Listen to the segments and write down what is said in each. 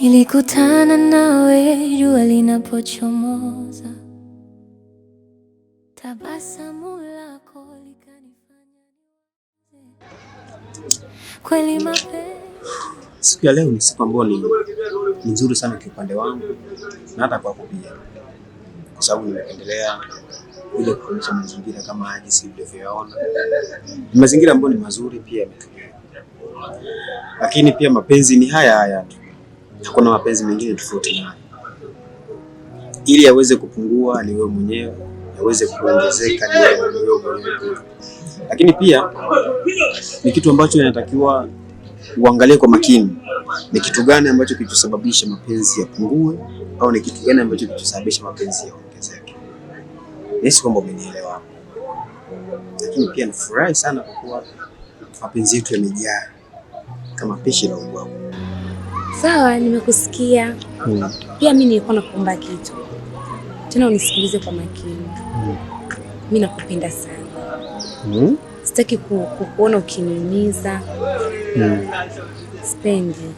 Nilikutana nawe jua linapochomoza, tabasamu lako likanifanya kweli mapenzi. Siku ya leo ni siku ambayo ni nzuri sana kwa upande wangu na hata kwako pia, kwa sababu nimependelea kuja kuonyesha mazingira kama jinsi ulivyoyaona. Ni mazingira ambayo ni mazuri pia yametulia, lakini pia mapenzi ni haya haya tu, hakuna mapenzi mengine tofauti nayo. Ili yaweze kupungua ni wewe mwenyewe, yaweze kuongezeka ni wewe mwenyewe. Lakini pia ni kitu ambacho inatakiwa uangalie kwa makini, ni kitu gani ambacho kilichosababisha mapenzi yapungue au ni kitu gani ambacho kilichosababisha mapenzi yaongezeke. Nisi kwamba umenielewa. Lakini pia nafurahi sana kwa kuwa mapenzi yetu yamejaa kama pishi la ubwabwa. Sawa, nimekusikia. Pia mimi nilikuwa nakuomba kitu. Tena unisikilize kwa makini. Mimi nakupenda sana. Sitaki kukuona ukiniumiza. Sipendi.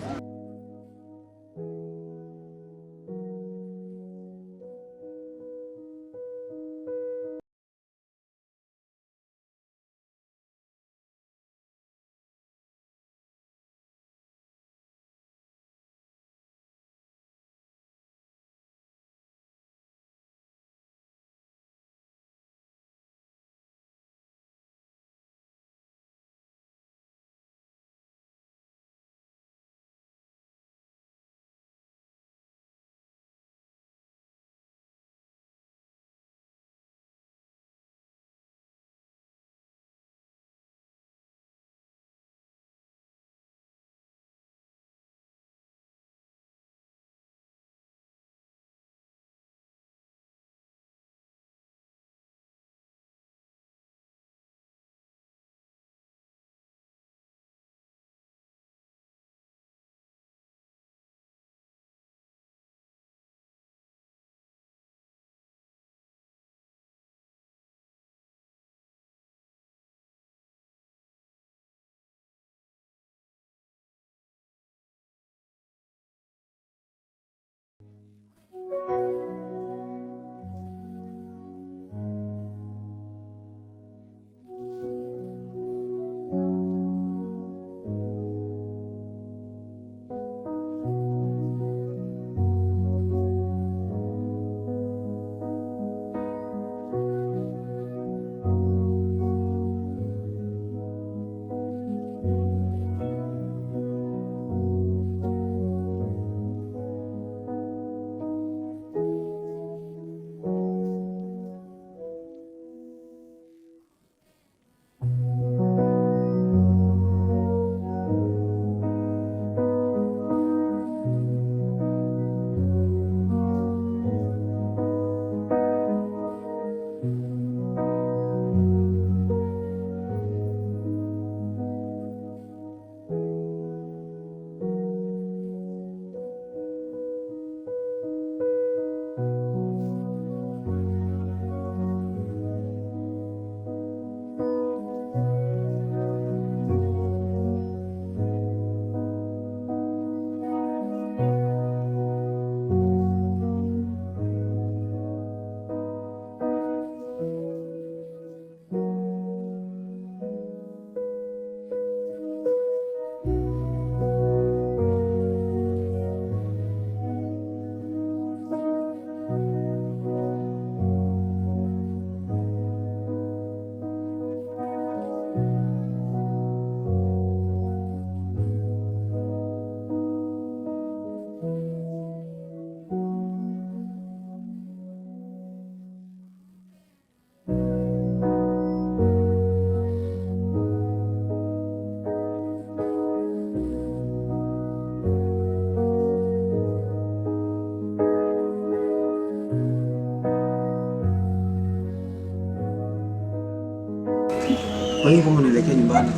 Kwa hiyo kama unaelekea nyumbani,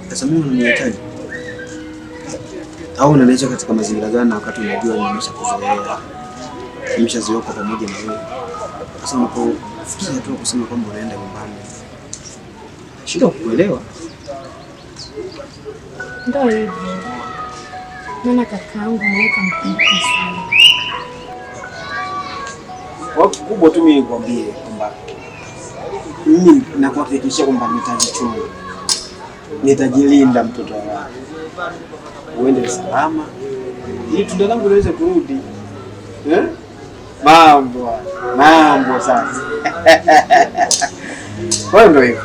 sasa mimi unaniachaje? Au unaniacha katika mazingira gani wakati unajua nimeshakuzoea, nimeshazoea kwa pamoja na wewe? Sasa unapofikia tu kusema kwamba unaenda nyumbani, shida kukuelewa. Ndio hivyo. Maana kakaangu naweka mkumbuka sana. Kwa kubwa tu mimi nikwambie kwamba mimi nakuhakikishia kwamba nitajichunga. Nitajilinda mtoto wangu. Uende salama. Ili tunda langu liweze kurudi. Mambo sasa. Kwa hiyo ndio hivyo.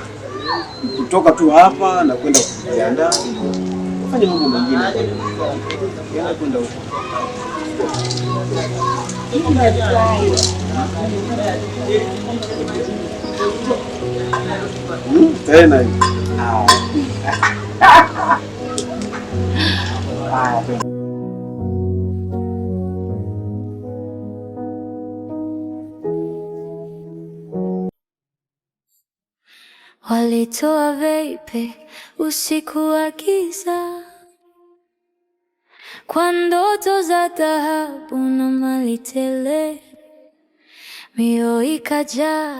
Kutoka tu hapa na kwenda kujiandaa. Fanya mambo mengine kwa kwenda huko. Tena hivi. Walitoa veipe usiku wa giza, kwa ndoto za dhahabu na mali tele. Mioyo ikajaa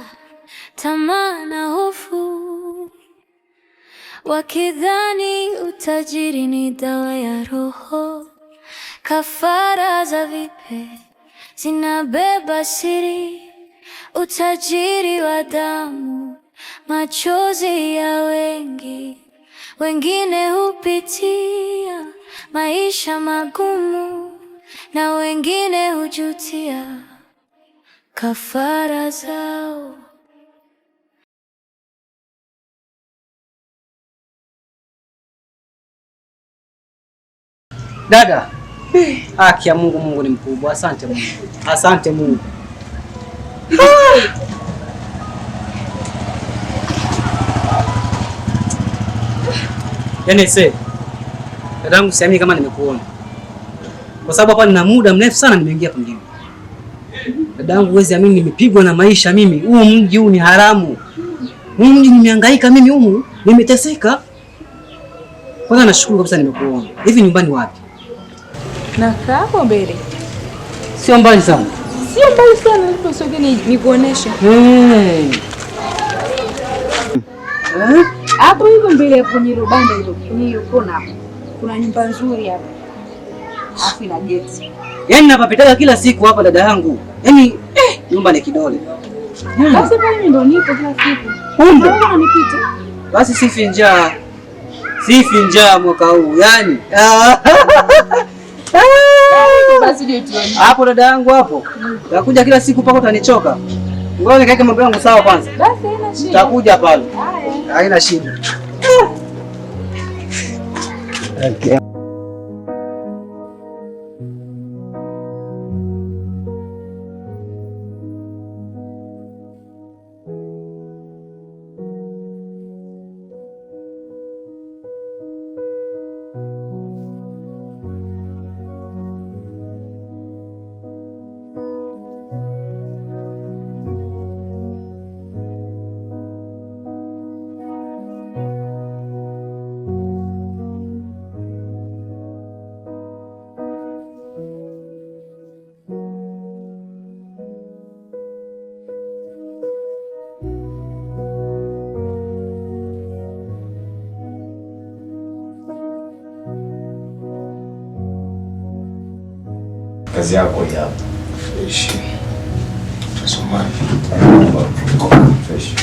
tamaa na hofu, wakidhani utajiri ni dawa ya roho. Kafara za vipe zinabeba siri, utajiri wa damu, machozi ya wengi. Wengine hupitia maisha magumu na wengine hujutia kafara zao. Dada, haki ya Mungu, Mungu ni mkubwa. Asante Mungu, asante Mungu. Yaani dadangu, siamini kama nimekuona, kwa sababu hapa nina muda mrefu sana nimeingia hapa mjini. Dadangu, huwezi amini, nimepigwa na maisha mimi. Huu mji huu ni haramu. Huu mji nimehangaika mimi, humu nimeteseka. Kwanza nashukuru kabisa nimekuona. Hivi nyumbani wapi? Nakaa hapo mbele. Sio mbali sana. Sio mbali sana, nipo sogeni nikuoneshe. Hapo hivyo mbele ya kwenye rubanda hilo, kwenye hiyo kona hapo. Kuna nyumba nzuri hapo. Afu ina geti. Yaani napapitaga kila siku hapa dada yangu. Yaani nyumba ni kidole. Basi pale mimi ndo nipo kila siku. Kumbe unanipita. Basi sifi njaa. Sifi njaa mwaka huu. Yaani basi ndio tuone. Hapo dada yangu hapo. Utakuja kila siku mpaka utanichoka. Ngoja nikaeke mambo yangu sawa kwanza. Basi haina shida. Utakuja pale. Haina shida. Okay. Kazi yako hii hapa. Fresh. Tusomane. Fresh.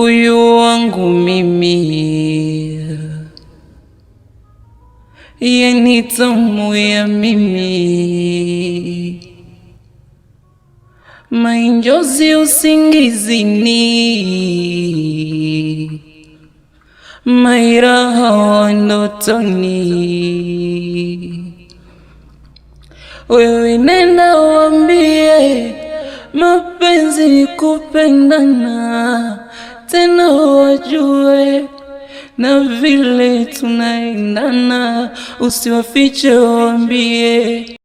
uyu wangu mimi, yeni tamu ya mimi, mainjozi usingizini, mairaha ndotoni. Wewe nenda waambie mapenzi ni kupendana, tena wajue na vile tunaendana, usiwafiche waambie.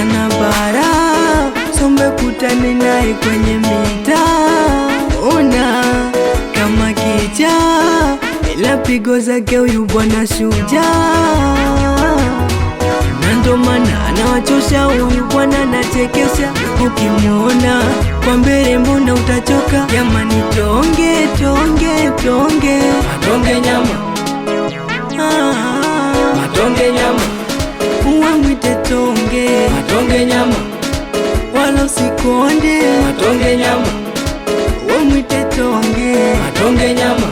Anabara sombe kutane naye kwenye mitaa, ona kama kicha, ila pigo zake huyu bwana shujaa, na ndo maana anawachosha huyu bwana anachekesha. Ukimuona kwa mbele mbona utachoka? Jamani, tonge tonge tonge, Matonge nyama, matonge nyama, uwamwite tonge, matonge nyama, wala usikonde, matonge nyama, uwamwite tonge, matonge nyama.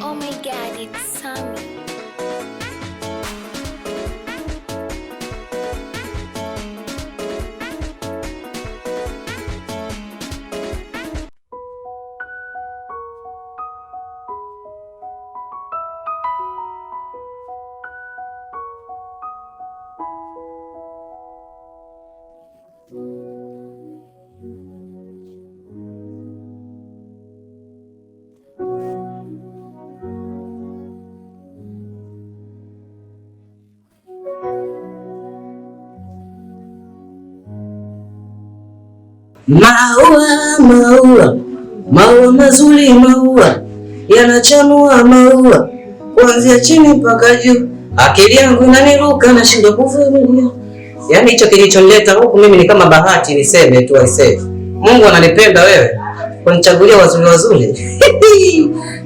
Oh my God, it's Sammy. Maua, maua, maua mazuri, maua yanachanua, maua kuanzia chini mpaka juu. Akili yangu inaniruka, nashindwa kuvumilia. Yaani hicho kilichonileta huku mimi ni kama bahati, niseme tu aisee. Mungu ananipenda wewe, kunichagulia wazuri wazuri.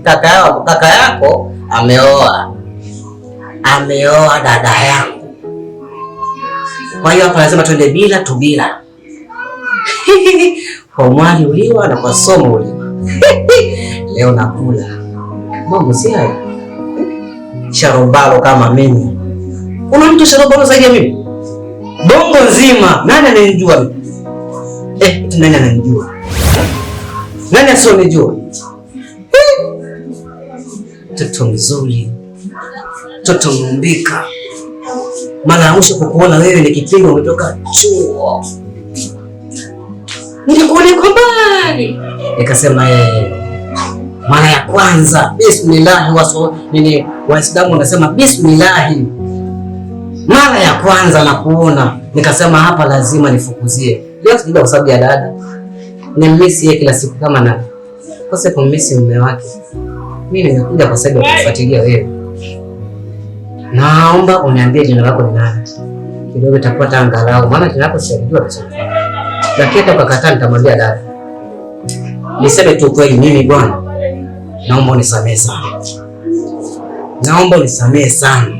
Kaka yako ameoa dada yangu. Kwa hiyo hapa lazima tuende bila tu bila. Kwa mwali uliwa na kwa somo uliwa. Leo nakula. Mambo si haya. Sharobalo kama mimi. Kuna mtu sharobalo zaidi ya mimi? Bongo nzima. Nani ananijua mimi? Nani ananijua? Nani asionijua? Toto mzuri. Toto mbika. Mara ya mwisho kukuona wewe ni kipindi umetoka chuo. Nilikuona kwa mbali. Nikasema mara ya kwanza bismillah Waislamu wanasema bismillah. Mara ya kwanza nakuona nikasema hapa lazima nifukuzie. Leo sikuja kwa sababu ya dada. Nimemisi yeye kila siku kama na kose kumisi mume wake. Mimi nimekuja kwa sababu ya kufuatilia wewe. Naomba uniambie jina lako ni nani? Kidogo tapata angalau maana jina lako sijajua vizuri. Lakini ukakataa nitamwambia dada. Niseme tu kweli mimi bwana. Naomba unisamehe sana. Naomba unisamehe sana.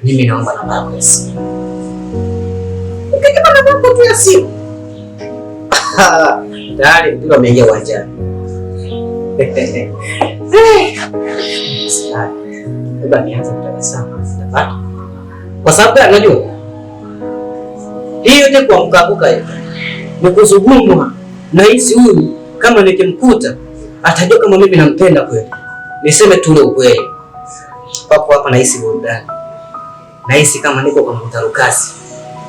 Mimi naomba namba yako ya simu. Ukitaka namba yako ya simu. Tayari ndio ameingia uwanjani. Baba nianze kutabasamu sitapata. Kwa sababu unajua hiyo yote kuamka hiyo. Nikuzungumwa na hisi huyu kama nikimkuta atajua kama mimi nampenda kweli. Niseme tu ule ukweli. Papo hapa nahisi burudani. Nahisi kama niko kwa mtarukasi.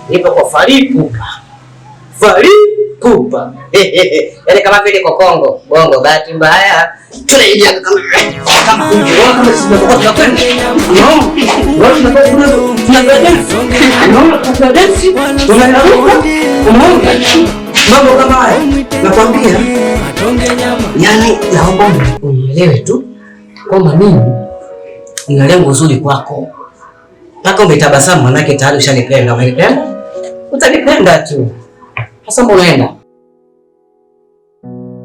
Nipo kwa Faripupa. Faripupa. Yaani kama vile kwa Kongo, bongo bahati mbaya. Tunaingia kama kunje. Kama sisi tunakwenda. No. Watu tunakwenda. Mambo kama haya. Nakwambia. Yaani naomba unielewe tu kwamba mimi nina lengo zuri kwako. Mpaka umetabasamu manake tayari ushanipenda. Umenipenda? Utanipenda tu. Sasa mbona unaenda?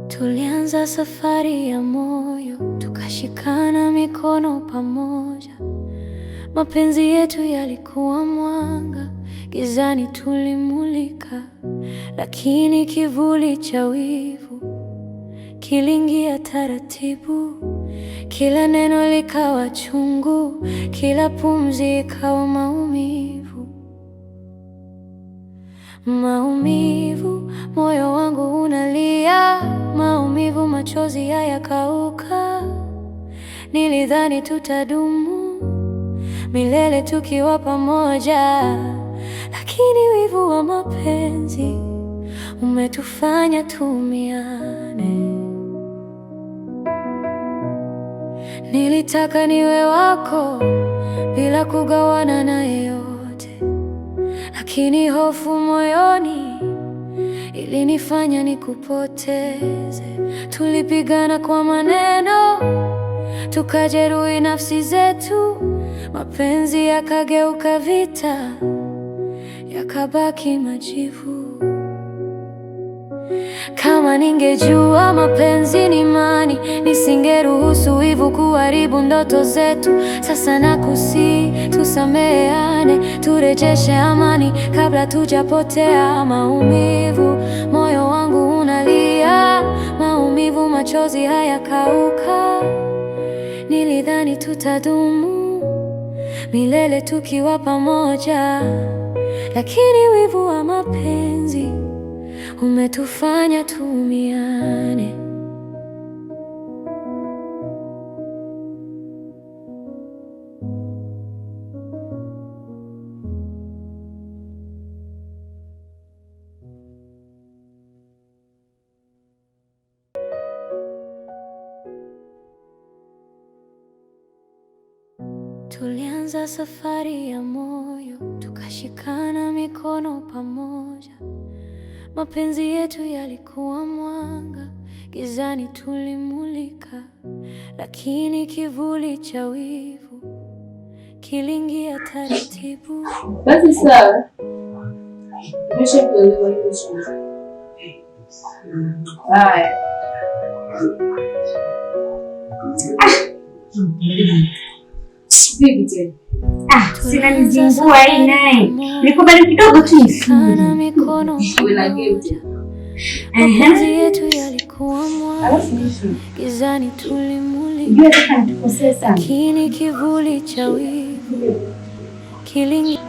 Tulianza safari ya moyo, tukashikana mikono pamoja. Mapenzi yetu yalikuwa mwanga, gizani tulimulika. Lakini kivuli cha wivu kiliingia taratibu. Kila neno likawa chungu, kila pumzi ikawa maumivu. Maumivu, moyo wangu unalia. Maumivu, machozi hayakauka. Nilidhani tutadumu milele tukiwa pamoja, lakini wivu wa mapenzi umetufanya tuumiane. Nilitaka niwe wako bila kugawana na yeyote, lakini hofu moyoni ilinifanya nikupoteze. Tulipigana kwa maneno, tukajeruhi nafsi zetu. Mapenzi yakageuka vita, yakabaki majivu. Kama ningejua mapenzi ni imani, nisingeruhusu wivu kuharibu ndoto zetu. Sasa nakusihi tusameheane, turejeshe amani kabla tujapotea. Maumivu, moyo wangu unalia. Maumivu, machozi hayakauka. Nilidhani tutadumu milele tukiwa pamoja, lakini wivu wa mapenzi umetufanya tuumiane. Tulianza safari ya moyo, tukashikana mikono pamoja. Mapenzi yetu yalikuwa mwanga, gizani tulimulika. Lakini kivuli cha wivu kiliingia taratibu. Basi sawa. Nimeshakuelewa hiyo shida. Haya. Vipi tena? Sina nizingua hii naye. Niko bado kidogo tu nifunge. Mapenzi yetu yalikuwa mwanga, gizani tulimulika. Lakini kivuli cha wivu kiliingia.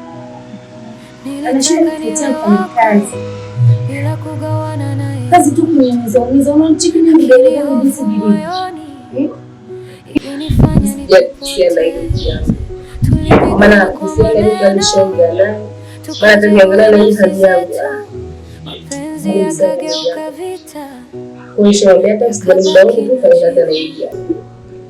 Nilitaka niwe wako bila kugawana na yeye. Kazi tu kunyumiza unachiki ni ndio jinsi moyoni. maana kusiana ni kama shauga na maana tukiangalia na hii hali yangu mapenzi yakageuka vita. kuisha hata sijali muda wote tu kaenda na hii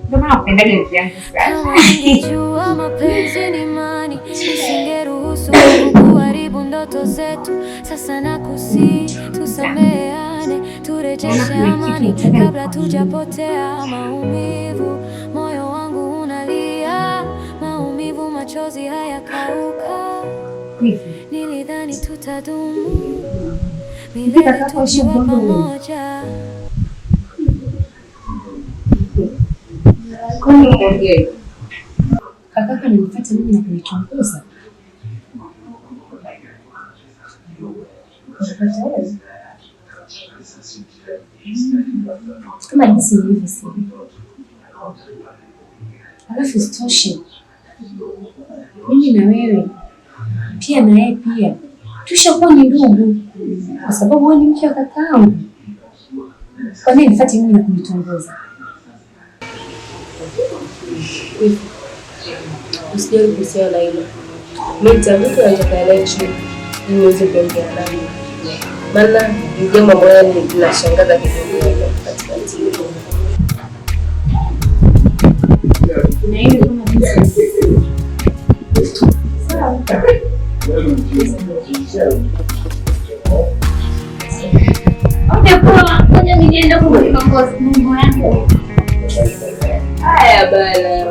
Ndio maana napendaga vitu vyangu sana. Ningejua mapenzi ni imani, nisingeruhusu kuharibu ndoto zetu. Sasa nakusihi tusameheane, turejeshe amani kabla tujapotea. Maumivu, moyo wangu unalia, maumivu, machozi hayakauka. Nilidhani tutadumu milele tukiwa pamoja. Kakaka ananifuata mimi na kunitongoza. Kama jinsi nilivyosema. Alafu isitoshe, mimi na wewe pia na yeye pia tushakuwa ni ndugu, kwa sababu wewe ni mke wa kakaangu. Kwa nini nifuate mimi na kunitongoza? Usijali kuhusiana na hilo. Mimi nitavuta nataka election ili niweze kuongea naye. Maana ni jambo ambalo linashangaza kidogo katika timu. Na hiyo kama jinsi. Sawa. Kwa ngoja niende kwa kiongozi Mungu yangu. Haya bana.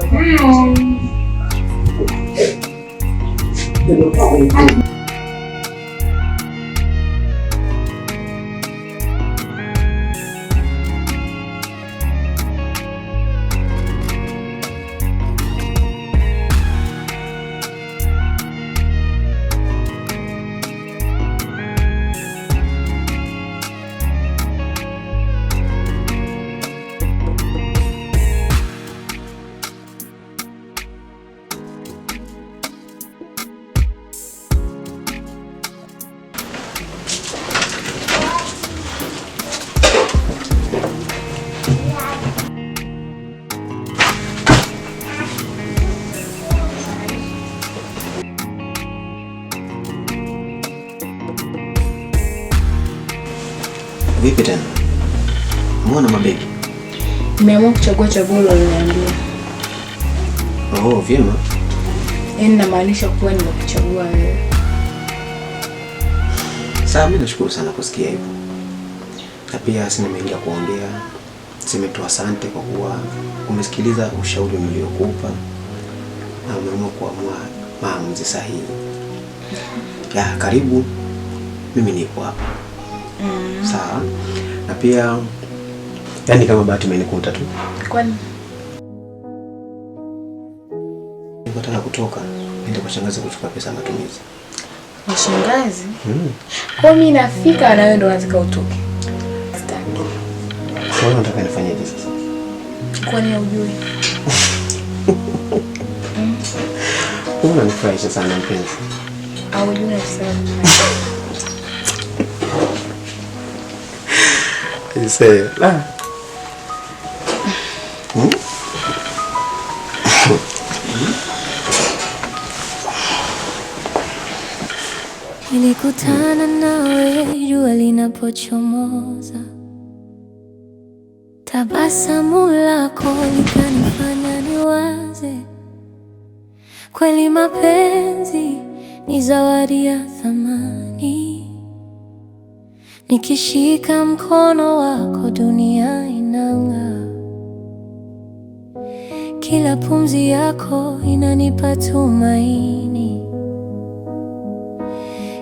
Vipi tena? Mbona mabegi? Nimeamua kuchagua chaguo uliloniambia. Oh, vyema. Yaani namaanisha kuwa nimekuchagua wewe. Sawa, mimi nashukuru sana kusikia hivyo. Na pia sina mengi ya kuongea. Sema tu asante kwa kuwa umesikiliza ushauri niliokupa na umeamua kuamua maamuzi sahihi. Ya, karibu. Mimi niko hapa. Sawa. Na pia yani kama bahati imenikuta tu. Kwani nataka kutoka niende kwa shangazi kuchukua pesa matumizi. kwa shangazi? Kwa mimi nafika na wewe ndo unataka utoke. Sitaki. Kwa nini unataka nifanyeje sasa? Kwani hujui? Unanifurahisha sana mpenzi. Au hujui unasema? Say la. Nilikutana nawe jua linapochomoza, tabasamu lako likanifanya niwaze, kweli mapenzi ni zawadi ya thamani. Nikishika mkono wako dunia inang'aa, kila pumzi yako inanipa tumaini,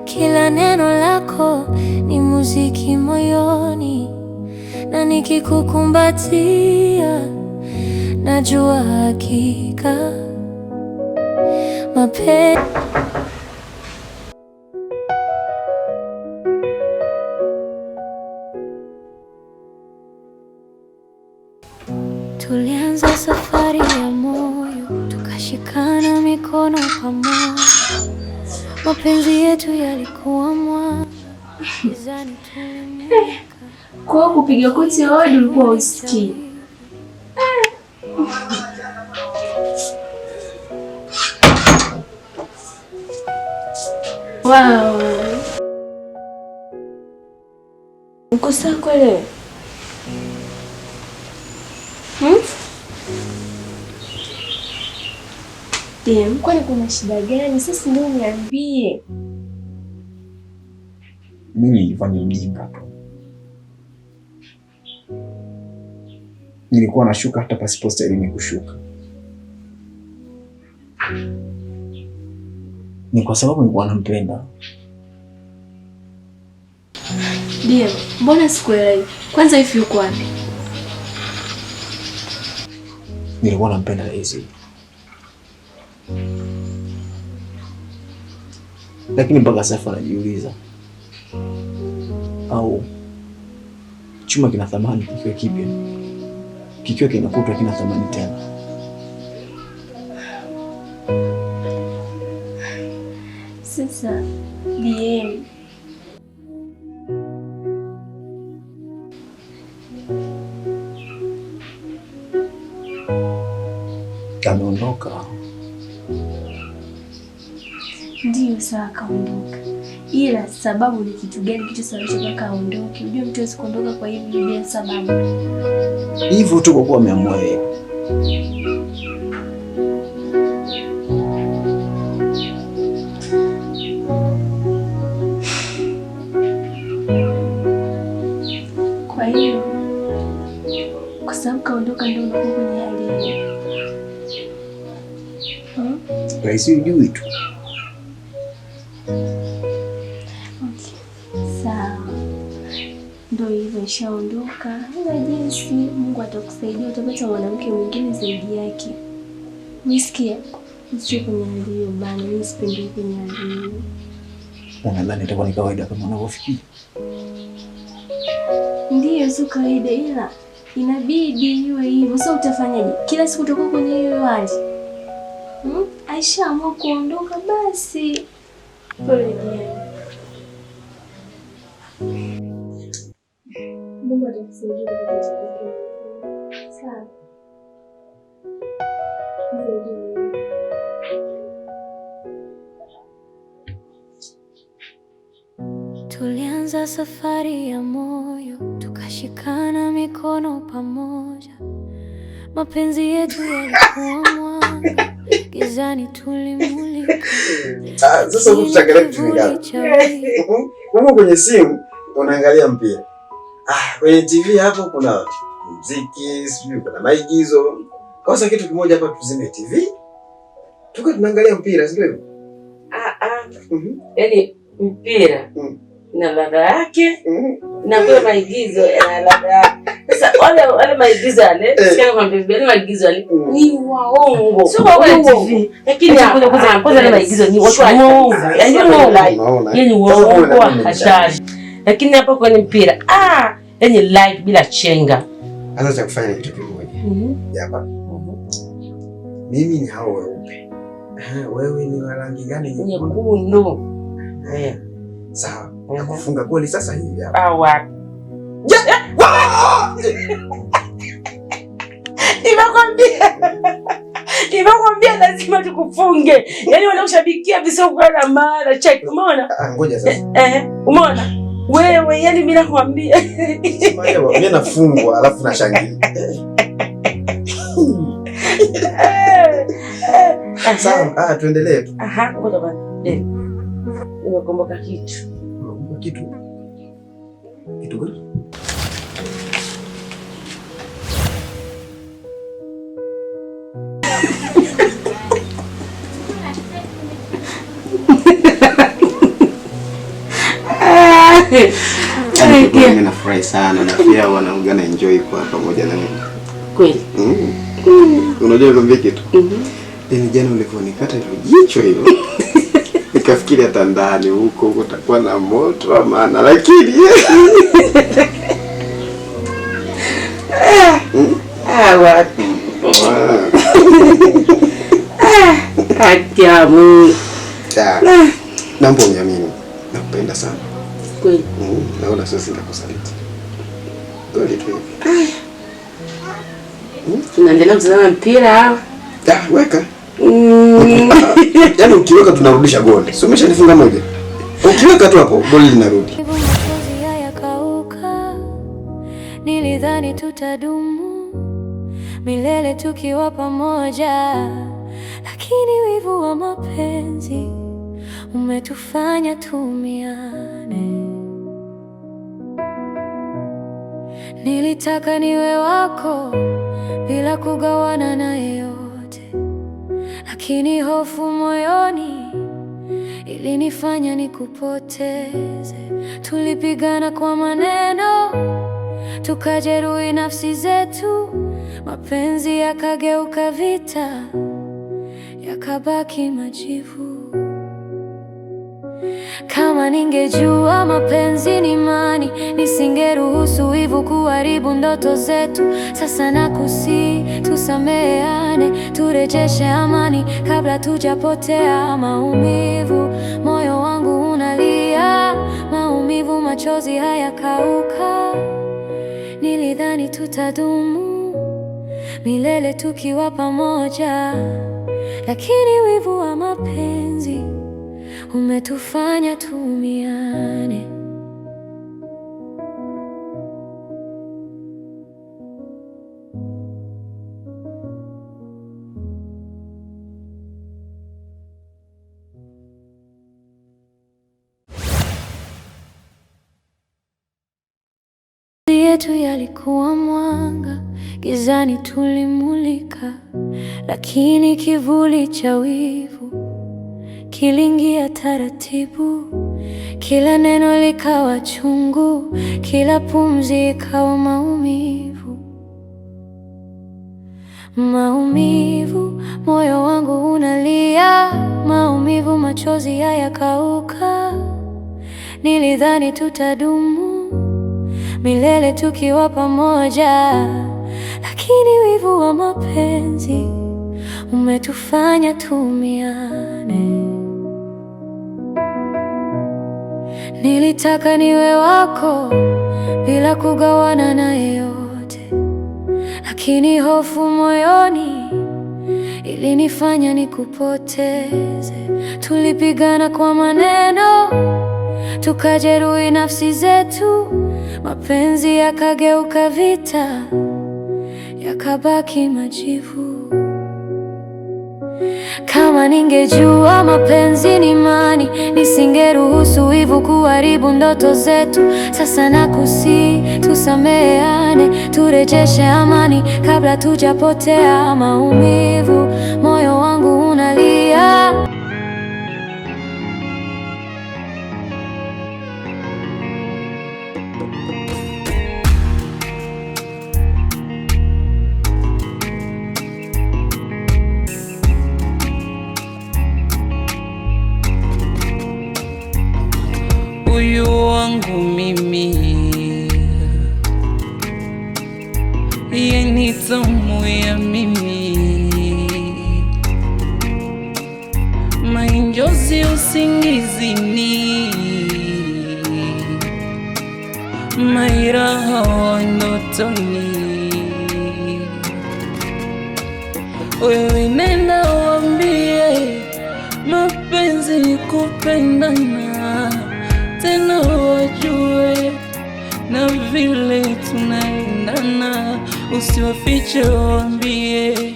kila neno lako ni muziki moyoni, na nikikukumbatia najua hakika mapenzi. Tulianza safari ya moyo, tukashikana mikono pamoja, mapenzi yetu yalikuwa mwanga, gizani tulimweka. Kwa kupiga koti ya wadi ulikuwa usikii. Wow. Uko sawa kweli? Dem, kwani kuna shida gani? Sasa ndio niambie. Mimi nilifanya mjinga tu. Nilikuwa nashuka hata pasipo stahili kushuka. Ni kwa sababu nilikuwa nampenda. Dem, mbona sikuelewi? Kwanza hivi uko wapi? Nilikuwa nampenda Daisy. Lakini mpaka sasa najiuliza, au chuma kina thamani kikiwa kipya, kikiwa kinakutwa kina thamani tena? Sasa DM ameondoka. Ndiyo, sawa, kaondoka. Ila sababu ni kitu gani kilichosababisha mpaka aondoke? Unajua mtu hawezi kuondoka kwa hivi bila sababu. Hivyo tu kwa kuwa ameamua yeye. Kwa hiyo kwa sababu kaondoka ndio unakuwa kwenye hali hiyo. Rahisi ujui tu. Ndio hivyo, ishaondoka. Ila jinsi Mungu atakusaidia, utapata mwanamke mwingine zaidi yake. Nisikia sio kwenye hali hiyo bana, mimi sipendi kwenye hali hiyo. Nadhani itakuwa ni kawaida kama unavyofikiri. Ndiyo, sio kawaida, ila inabidi iwe hivyo. Sasa utafanyaje? Kila siku utakuwa kwenye hiyo hali? Aisha amua kuondoka basi. Pole Diana. Mungu atakusaidia katika sawa. Tulianza safari ya moyo, tukashikana mikono pamoja. Mapenzi yetu yalikuwa mwanga, gizani tulimulika. Sasa ukitaka kitu gani? Huko kwenye simu unaangalia mpira. Kwenye TV hapo kuna muziki, sijui kuna maigizo. Kosa kitu kimoja hapa, tuzime TV. Tuko tunaangalia mpira, sio hivyo? Yaani mpira na ladha yake na kwa maigizo na ladha yake. Sasa wale maigizo yale, sikia kwa mbele maigizo yale ni waongo. Sio kwa TV. Lakini kwanza ile maigizo ni watu waongo. Yaani waongo hatari. Lakini hapa kwenye mpira yaani live bila chenga. Sasa cha kufanya kitu kimoja. Hapa. Mimi ni hao weupe. Wewe ni wa rangi gani? Nyekundu. Sawa. Nakufunga goli sasa hivi hapa. Wapi? Nimekwambia lazima tukufunge. Yaani wanakushabikia visokuwa na maana. Check, umeona? Ngoja sasa. Umeona? Wewe yani mimi nakwambia. Mimi nafungwa alafu nashangilia. Sawa, tuendelee tu. Ngoja bwana. Nimekumbuka kitu. Kitu gani? Mimi nafurahi sana na pia wanaungana enjoy kwa pamoja na mimi. Kweli? Unajua kwambia kitu? Yaani jana ulivyonikata hilo jicho hilo. Nikafikiri hata ndani huko utakuwa na moto maana, lakini wapi? Katiamu. Naomba uniamini. Nakupenda sana. Kweli? Naona sasa nitakusaliti. Kweli tu. Tunaendelea kutazama mpira. Weka. Yaani ukiweka tunarudisha goli. Sio umeshanifunga moja. Ukiweka tu hapo goli linarudi. Machozi yakauka. Nilidhani tutadumu milele tukiwa pamoja, lakini wivu wa mapenzi umetufanya tuumiane. Nilitaka niwe wako bila kugawana na yeyote, lakini hofu moyoni ilinifanya nikupoteze. Tulipigana kwa maneno, tukajeruhi nafsi zetu. Mapenzi yakageuka vita, yakabaki majivu. Kama ningejua mapenzi ni imani, nisingeruhusu wivu kuharibu ndoto zetu. Sasa nakusihi tusameheane, turejeshe amani kabla tujapotea. Maumivu, moyo wangu unalia maumivu, machozi hayakauka. Nilidhani tutadumu milele tukiwa pamoja, lakini wivu wa mapenzi umetufanya tuumiane. Yetu yalikuwa mwanga, gizani tulimulika, lakini kivuli cha wivu kiliingia taratibu. Kila neno likawa chungu, kila pumzi ikawa maumivu. Maumivu, moyo wangu unalia maumivu, machozi hayakauka. Nilidhani tutadumu milele tukiwa pamoja, lakini wivu wa mapenzi umetufanya tuumiane. Nilitaka niwe wako bila kugawana na yeyote, lakini hofu moyoni ilinifanya nikupoteze. Tulipigana kwa maneno, tukajeruhi nafsi zetu. Mapenzi yakageuka vita, yakabaki majivu. Kama ningejua mapenzi ni imani, nisingeruhusu wivu kuharibu ndoto zetu. Sasa nakusihi tusameheane, turejeshe amani kabla tujapotea. Maumivu, moyo wangu unalia. Huyu wangu mimi, yeye ni tamu ya mimi, mainjozi usingizini, mairaha ndotoni. Wewe nenda waambie mapenzi ni kupendana, tena wajue na vile tunaendana. Usiwafiche, waambie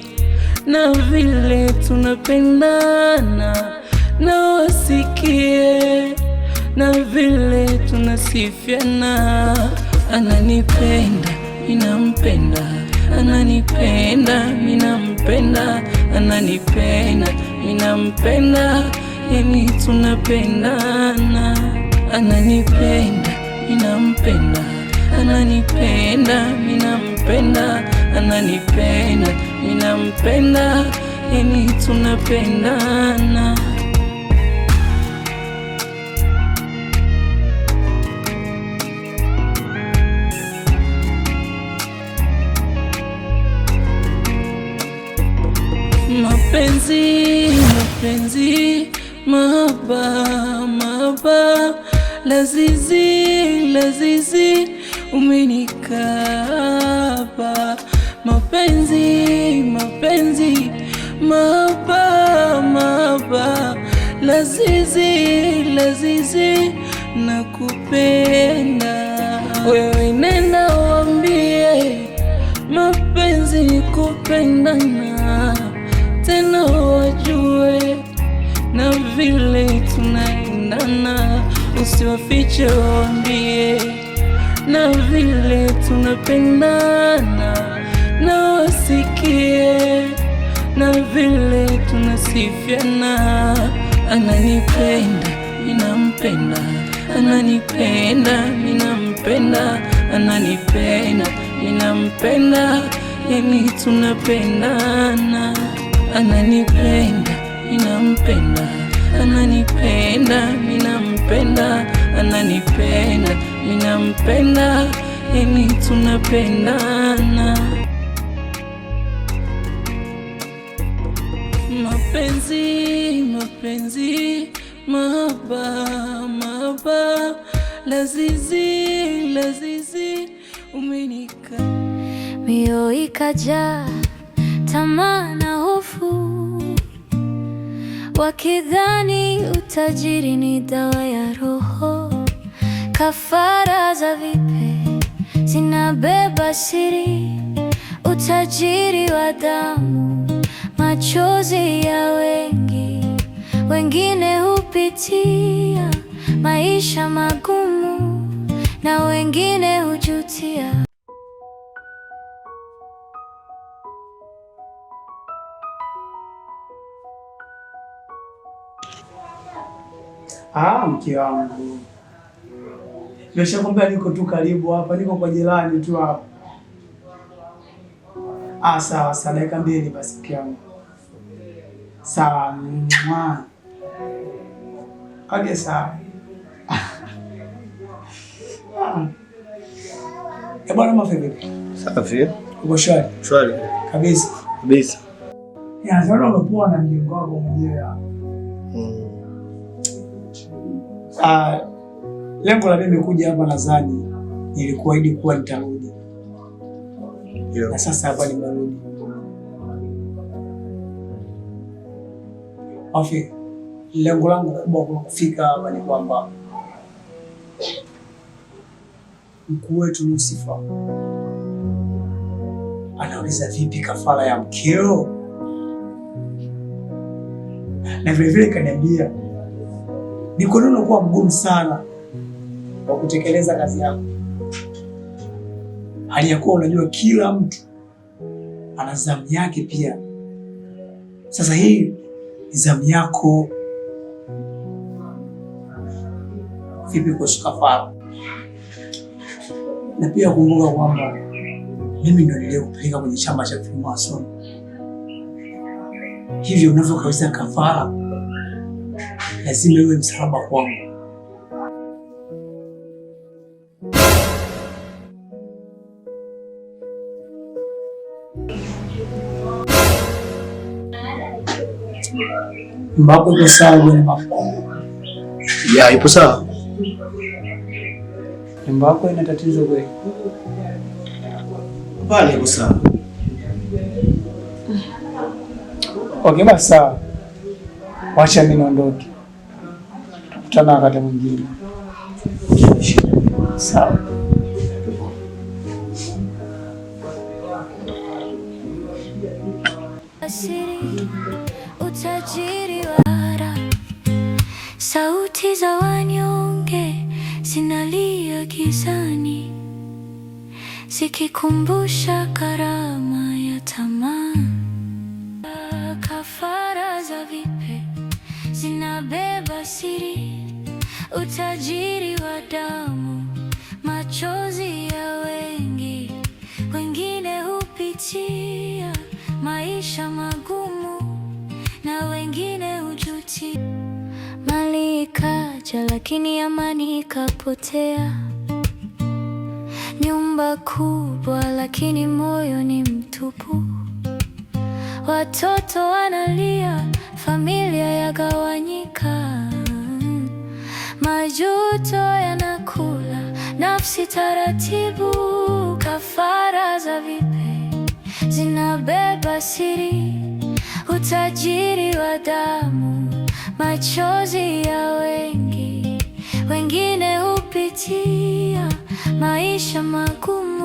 na vile tunapendana, na wasikie na vile tunasifiana. Ananipenda, minampenda, ananipenda, minampenda, ananipenda, minampenda, yani tunapendana. Ananipenda, minampenda, ananipenda, minampenda, ananipenda, minampenda, yani tunapendana. Mapenzi, mapenzi, mahaba, mahaba, lazizi, lazizi, umenikaba. Mapenzi, mapenzi, mahaba, mahaba, lazizi, lazizi, nakupenda. Wewe nenda waambie mapenzi ni kupendana, tena wajue usiwafiche, waambie na vile tunapendana, na wasikie na vile tunasifiana. Ananipenda, ninampenda, ananipenda, ninampenda, ananipenda, ninampenda, yani tunapendana. Ananipenda, ninampenda, ananipenda, ninampenda, ananipenda, ninampenda, yani tunapendana. Mapenzi, mapenzi, mahaba, lazizi, lazizi, umenika. Mioyo ikajaa tamaa na hofu, wakidhani utajiri ni dawa ya roho. Kafara za vipe zinabeba siri, utajiri wa damu, machozi ya wengi. Wengine hupitia maisha magumu na wengine hujutia. Mke wangu, nimeshakwambia niko tu karibu hapa, niko kwa jirani tu hapa. Sawa sawa, dakika 2 basi mke wangu. Sawa. Okay, sawa. Bwana mambo vipi? Safi. Uko shwari? Shwari. Kabisa. Kabisa. Sasa unapoa na mjingo wako mwenyewe. Lengo la mimi kuja hapa nadhani nilikuahidi kuwa nitarudi. Na sasa hapa nimerudi. Lengo langu kubwa kwa kufika hapa ni kwamba mkuu wetu Lucifer anauliza vipi kafara ya mkeo, na vilevile kaniambia niko neno kuwa mgumu sana wa kutekeleza kazi yako, hali ya kuwa unajua kila mtu ana zamu yake pia. Sasa hii ni zamu yako. Vipi kuhusu kafara? Na pia kumbuka kwamba mimi ndo niliyekupeleka kwenye chama cha Freemason, hivyo unavyokaweza kafara lazima iwe msalaba kwangu. Mbako ipo sawa bwana Mbako? Ya, ipo sawa. Mbako ina tatizo kweli? Hapana, ipo sawa. Okay, basi sawa. Wacha mimi niondoke. Tukutana wakati mwingine. Sawa. Utajiri wa haramu, sauti za wanyonge zinalia gizani, zikikumbusha karama ya tamaa. Kafara za vipe zinabeba siri, utajiri wa damu, machozi ya wengi. Wengine hupitia maisha magumu na wengine hujutia. Mali ikaja lakini amani ikapotea, nyumba kubwa lakini moyo ni mtupu. Watoto wanalia, familia yagawanyika, majuto yanakula nafsi taratibu. Kafara za vipe zinabeba siri, utajiri wa damu, machozi ya wengi. Wengine hupitia maisha magumu